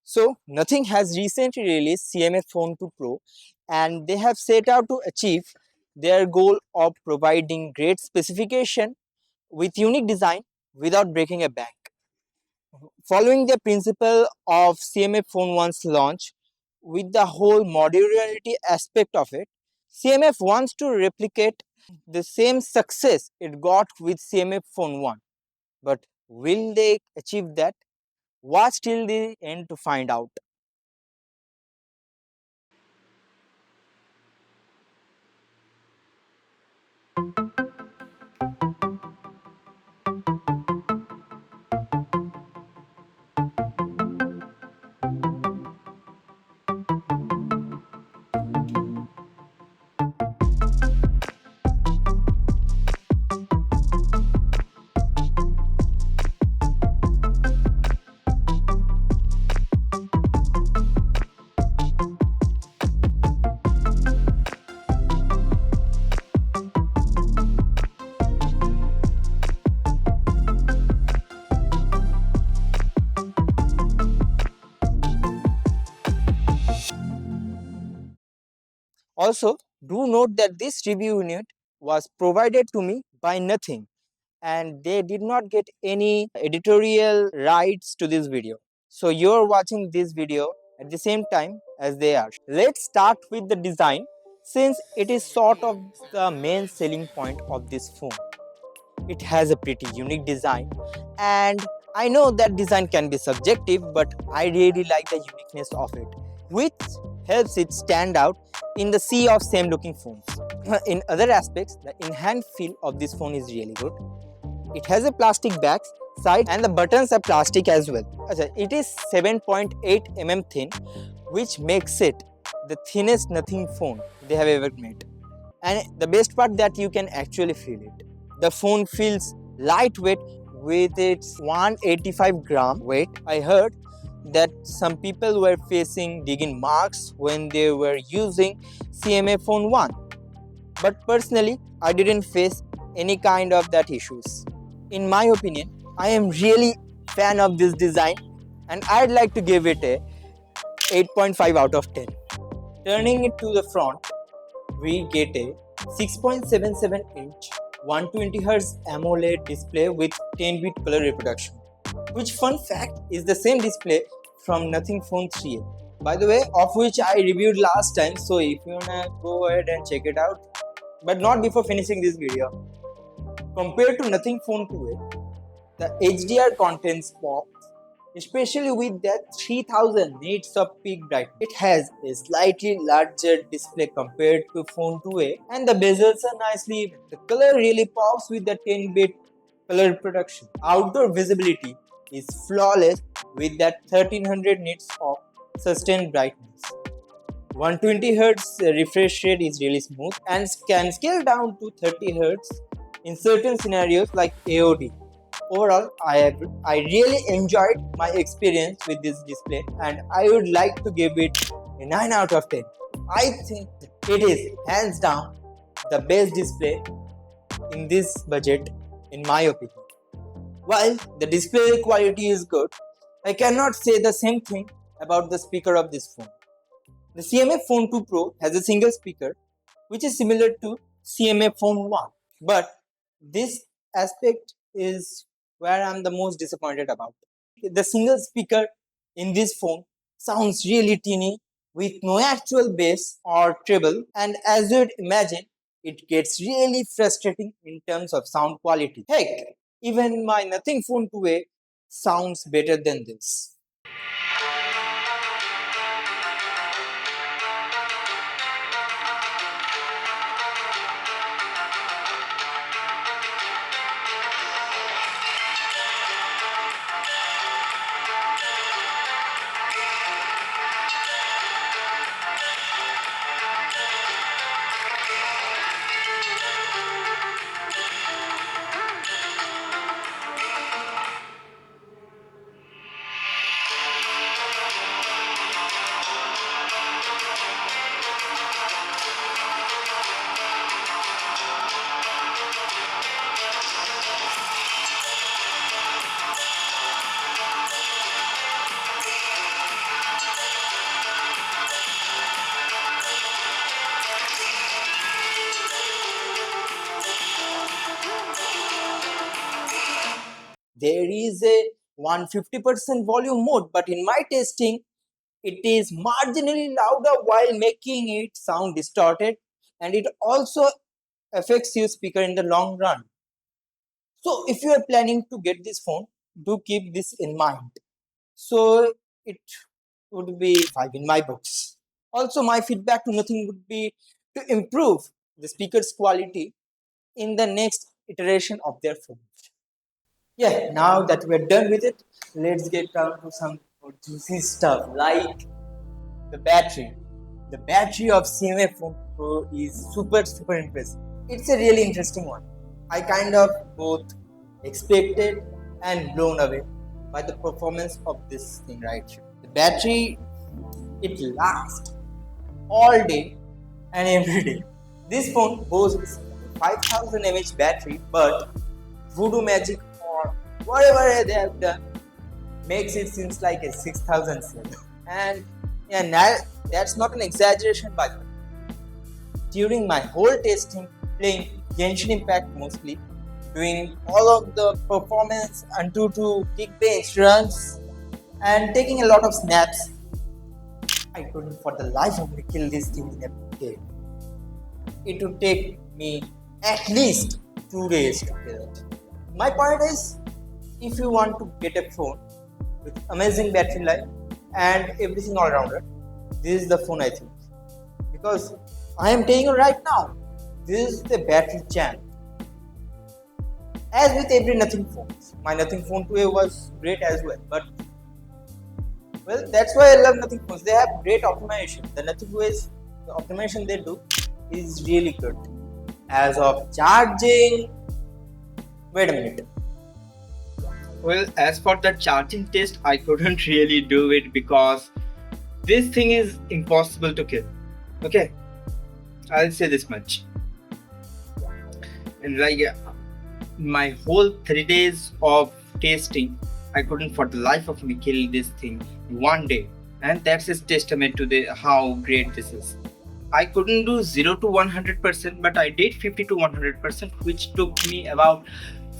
So Nothing has recently released CMF Phone 2 Pro, and they have set out to achieve their goal of providing great specification with unique design without breaking a bank. Following the principle of CMF Phone 1's launch with the whole modularity aspect of it, CMF wants to replicate the same success it got with CMF Phone 1. But will they achieve that? Watch till the end to find out. Also, do note that this review unit was provided to me by Nothing, and they did not get any editorial rights to this video. So you're watching this video at the same time as they are. Let's start with the design, since it is sort of the main selling point of this phone. It has a pretty unique design, and I know that design can be subjective, but I really like the uniqueness of it, which helps it stand out in the sea of same looking phones. In other aspects, the in-hand feel of this phone is really good. It has a plastic back side and the buttons are plastic as well. It is 7.8 mm thin, which makes it the thinnest Nothing phone they have ever made. And the best part that you can actually feel it. The phone feels lightweight with its 185-gram weight. I heard that some people were facing digging marks when they were using CMA Phone 1. But personally, I didn't face any kind of that issues. In my opinion, I am really fan of this design, and I'd like to give it a 8.5 out of 10. Turning it to the front, we get a 6.77-inch 120Hz AMOLED display with 10-bit color reproduction, which, fun fact, is the same display from Nothing Phone 3A, by the way, of which I reviewed last time. So if you wanna go ahead and check it out, but not before finishing this video. Compared to Nothing Phone 2A, the HDR contents pop, especially with that 3000 nits of peak brightness. It has a slightly larger display compared to Phone 2A, and the bezels are nicely even. The color really pops with the 10-bit color production. Outdoor visibility is flawless with that 1300 nits of sustained brightness. 120Hz refresh rate is really smooth and can scale down to 30Hz in certain scenarios like AOD. Overall, I really enjoyed my experience with this display, and I would like to give it a 9 out of 10. I think it is hands down the best display in this budget, in my opinion. While the display quality is good, I cannot say the same thing about the speaker of this phone. The CMF Phone 2 Pro has a single speaker, which is similar to CMF Phone 1. But this aspect is where I'm the most disappointed about. The single speaker in this phone sounds really teeny with no actual bass or treble, and as you'd imagine, it gets really frustrating in terms of sound quality. Heck, even my Nothing Phone 2A sounds better than this. there is a 150% volume mode, but in my testing, it is marginally louder while making it sound distorted, and it also affects your speaker in the long run. So if you are planning to get this phone, do keep this in mind. So it would be 5 in my books. Also, my feedback to nothing would be to improve the speaker's quality in the next iteration of their phone. Yeah, now that we're done with it, let's get down to some more juicy stuff like the battery. The battery of CMF Phone Pro is super impressive. It's a really interesting one. I kind of both expected and blown away by the performance of this thing right here. The battery, it lasts all day and every day. This phone boasts 5000 mAh battery, but voodoo magic or whatever they have done makes it seems like a 6000 cell. And yeah, that's not an exaggeration by the way. During my whole testing, playing Genshin Impact mostly, doing all of the performance Antutu kick bench runs, and taking a lot of snaps, I couldn't for the life of me kill this thing in a day. It would take me at least 2 days to kill it. My point is, if you want to get a phone with amazing battery life and everything all around it, this is the phone I think. Because I am telling you right now, this is the battery champ. As with every Nothing phone, my Nothing Phone 2A was great as well. But well, that's why I love Nothing phones. They have great optimization. The Nothing OS, the optimization they do is really good. As of charging, wait a minute. Well, as for the charging test, I couldn't really do it because this thing is impossible to kill. Okay, I'll say this much. And like my whole 3 days of testing, I couldn't for the life of me kill this thing in one day. And that's a testament to the how great this is. I couldn't do 0 to 100%, but I did 50 to 100%, which took me about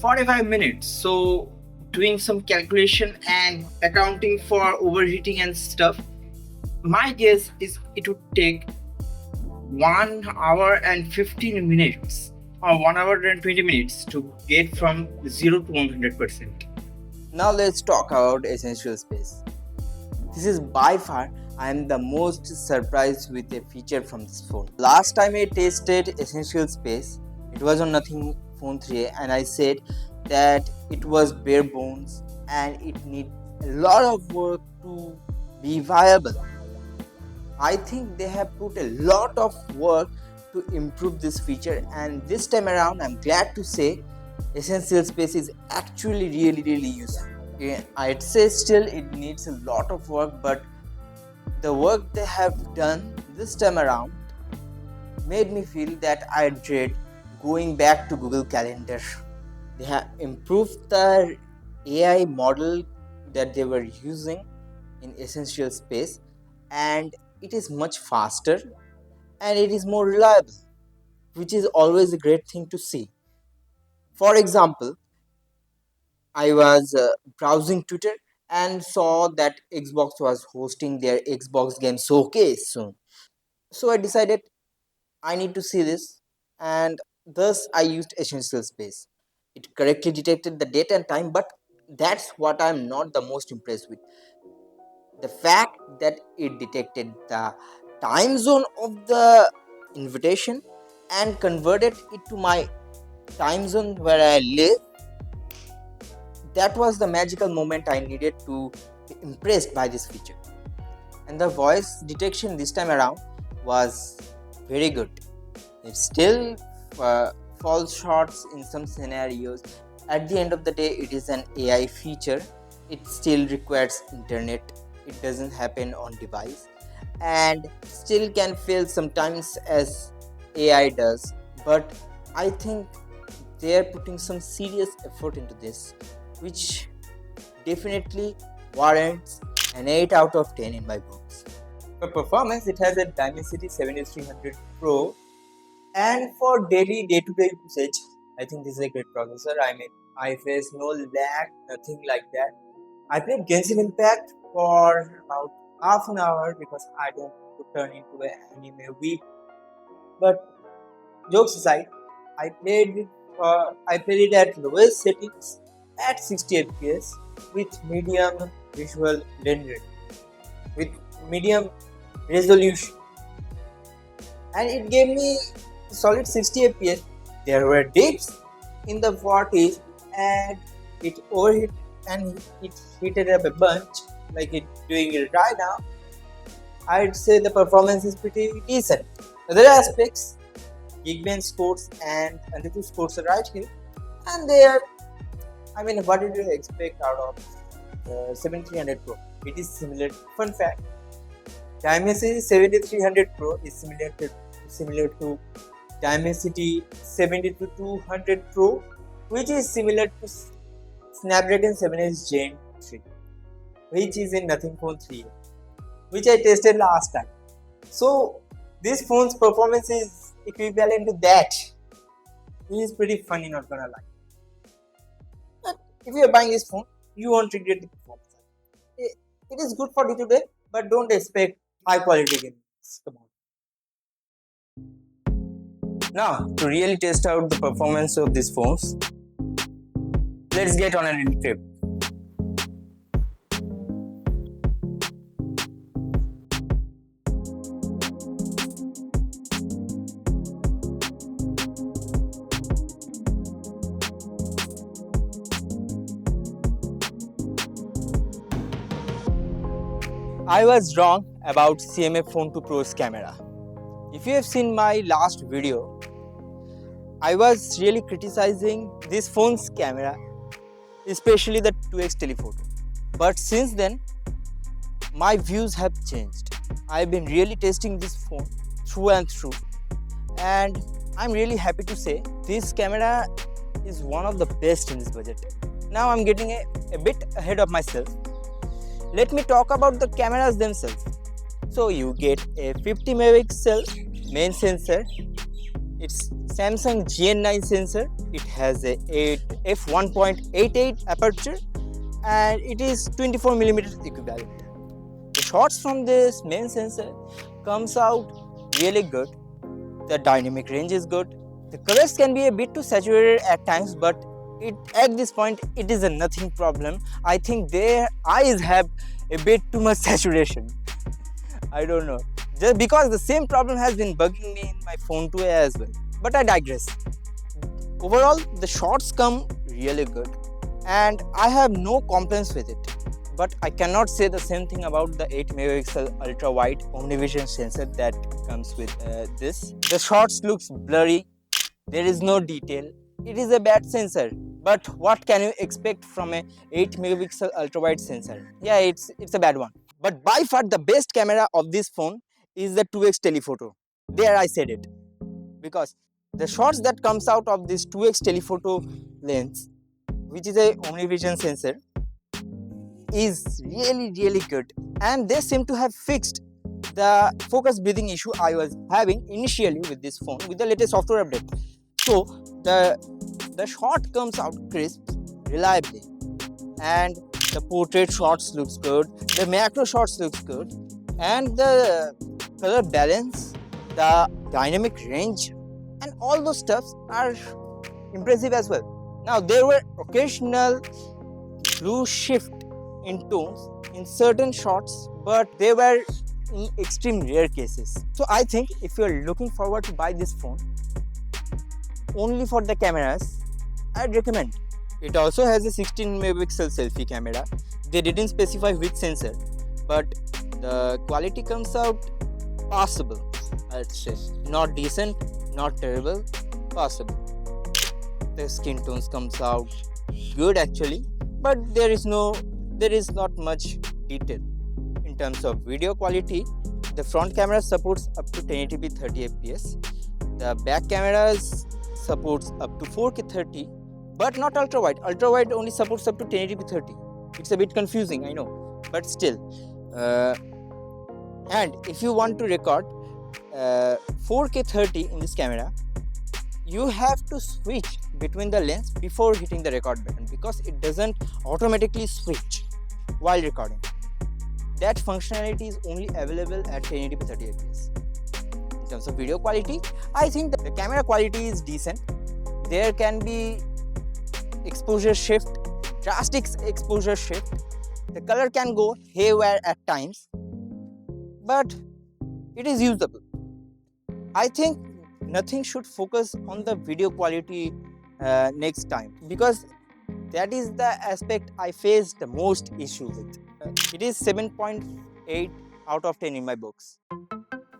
45 minutes. So doing some calculation and accounting for overheating and stuff, my guess is it would take 1 hour and 15 minutes or 1 hour and 20 minutes to get from 0 to 100%. Now let's talk about Essential Space. This is by far I am the most surprised with a feature from this phone. Last time I tested Essential Space, it was on Nothing Phone 3A, and I said that it was bare bones and it needs a lot of work to be viable. I think they have put a lot of work to improve this feature, and this time around I'm glad to say Essential Space is actually really useful. I'd say still it needs a lot of work, but the work they have done this time around made me feel that I dread going back to Google Calendar. They have improved the AI model that they were using in Essential Space, and it is much faster and it is more reliable, which is always a great thing to see. For example, I was browsing Twitter and saw that Xbox was hosting their Xbox game showcase soon. So I decided I need to see this, and thus I used Essential Space. It correctly detected the date and time, but that's what I'm not the most impressed with. The fact that it detected the time zone of the invitation and converted it to my time zone where I live, that was the magical moment I needed to be impressed by this feature. And the voice detection this time around was very good. It still falls short in some scenarios. At the end of the day, it is an AI feature. It still requires internet. It doesn't happen on device, and still can fail sometimes as AI does. But I think they are putting some serious effort into this, which definitely warrants an 8 out of 10 in my books. For performance, it has a Dimensity 7300 Pro, and for daily day-to-day usage, I think this is a great processor. I mean, I face no lag, nothing like that. I played Genshin Impact for about half an hour because I don't want to turn into an anime weep. But jokes aside, I played it at lowest settings at 60 FPS with medium visual rendering, with medium resolution, and it gave me solid 60 FPS. There were dips in the 40s, and it overhit and it heated up a bunch like it doing it right now. I'd say the performance is pretty decent. Other aspects, Geekbench scores and Antutu scores are right here, and they are. I mean, what did you expect out of 7300 Pro? It is similar. Fun fact: Dimensity 7300 Pro is similar to Dimensity 7200 Pro, which is similar to Snapdragon 7S Gen 3, which is in Nothing Phone 3, which I tested last time. So this phone's performance is equivalent to that. It is pretty funny, not gonna lie. But if you are buying this phone, you won't regret the performance. It is good for you today, but don't expect high quality games. Come on. Now, to really test out the performance of these phones, let's get on a little trip. I was wrong about CMF Phone 2 Pro's camera. If you have seen my last video, I was really criticizing this phone's camera, especially the 2x telephoto. But since then, my views have changed. I've been really testing this phone through and through, and I'm really happy to say this camera is one of the best in this budget. Now I'm getting a bit ahead of myself. Let me talk about the cameras themselves. So you get a 50 megapixel main sensor. It's Samsung GN9 sensor. It has a f1.88 aperture and it is 24 millimeters equivalent. The shots from this main sensor comes out really good. The dynamic range is good. The colors can be a bit too saturated at times, but at this point it is a nothing problem. I think their eyes have a bit too much saturation. I don't know, just because the same problem has been bugging me in my phone 2A as well, but I digress. Overall, the shots come really good and I have no complaints with it, but I cannot say the same thing about the 8 megapixel ultra wide omnivision sensor that comes with this. The shots looks blurry, there is no detail. It is a bad sensor, but what can you expect from a 8 megapixel ultra wide sensor? Yeah, it's a bad one. But by far the best camera of this phone is the 2x telephoto. There I said it, because the shots that comes out of this 2x telephoto lens, which is a omnivision sensor, is really good, and they seem to have fixed the focus breathing issue I was having initially with this phone with the latest software update. So the shot comes out crisp, reliably, and the portrait shots looks good, the macro shots looks good, and the color balance, the dynamic range, and all those stuffs are impressive as well. Now there were occasional blue shift in tones in certain shots, but they were in extreme rare cases. So I think if you are looking forward to buy this phone only for the cameras, I'd recommend. It also has a 16 megapixel selfie camera. They didn't specify which sensor, but the quality comes out passable, I'd say. Not decent, not terrible, passable. The skin tones comes out good actually, but there is not much detail. In terms of video quality, the front camera supports up to 1080p 30 fps. The back cameras supports up to 4K 30, but not ultra wide. Ultra wide only supports up to 1080p 30. It's a bit confusing, I know, but still. And if you want to record 4K 30 in this camera, you have to switch between the lens before hitting the record button, because it doesn't automatically switch while recording. That functionality is only available at 1080p 30 fps. In terms of video quality, I think the camera quality is decent. There can be exposure shift, drastic exposure shift. The color can go haywire at times, but it is usable. I think nothing should focus on the video quality next time, because that is the aspect I faced the most issue with. It is 7.8 out of 10 in my books.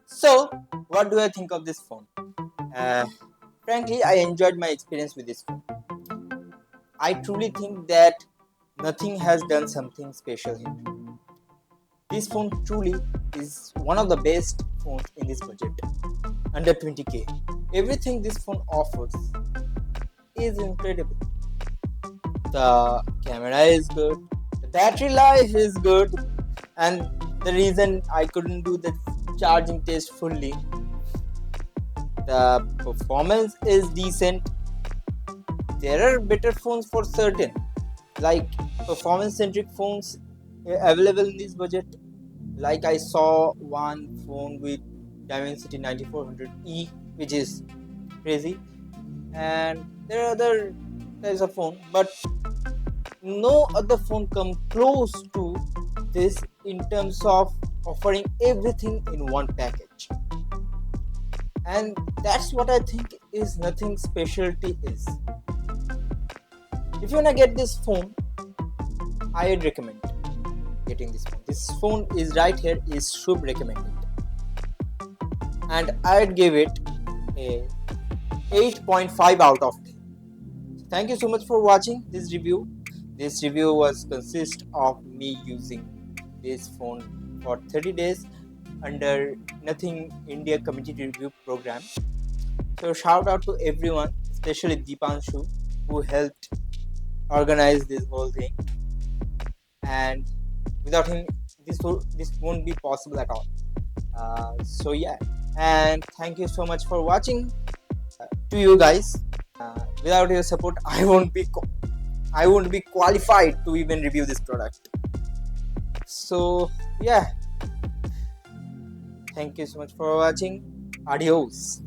So, what do I think of this phone? Uh, Frankly, I enjoyed my experience with this phone. I truly think that nothing has done something special here. This phone truly is one of the best phones in this budget, under 20k. Everything this phone offers is incredible. The camera is good, the battery life is good, and the reason I couldn't do the charging test fully, the performance is decent. There are better phones for certain, like performance centric phones available in this budget. Like I saw one phone with Dimensity 9400E, which is crazy, and there are other types of phone, but no other phone come close to this in terms of offering everything in one package. And that's what I think is nothing specialty is. If you wanna get this phone, I'd recommend getting this phone. This phone is right here, is Shubh recommended, and I'd give it a 8.5 out of 10. Thank you so much for watching this review. This review was consist of me using this phone for 30 days under Nothing India Community Review Program. So shout out to everyone, especially Deepanshu, who helped organize this whole thing. And without him, this won't be possible at all. So yeah, and thank you so much for watching. To you guys, without your support, I won't be qualified to even review this product. So yeah, thank you so much for watching. Adios.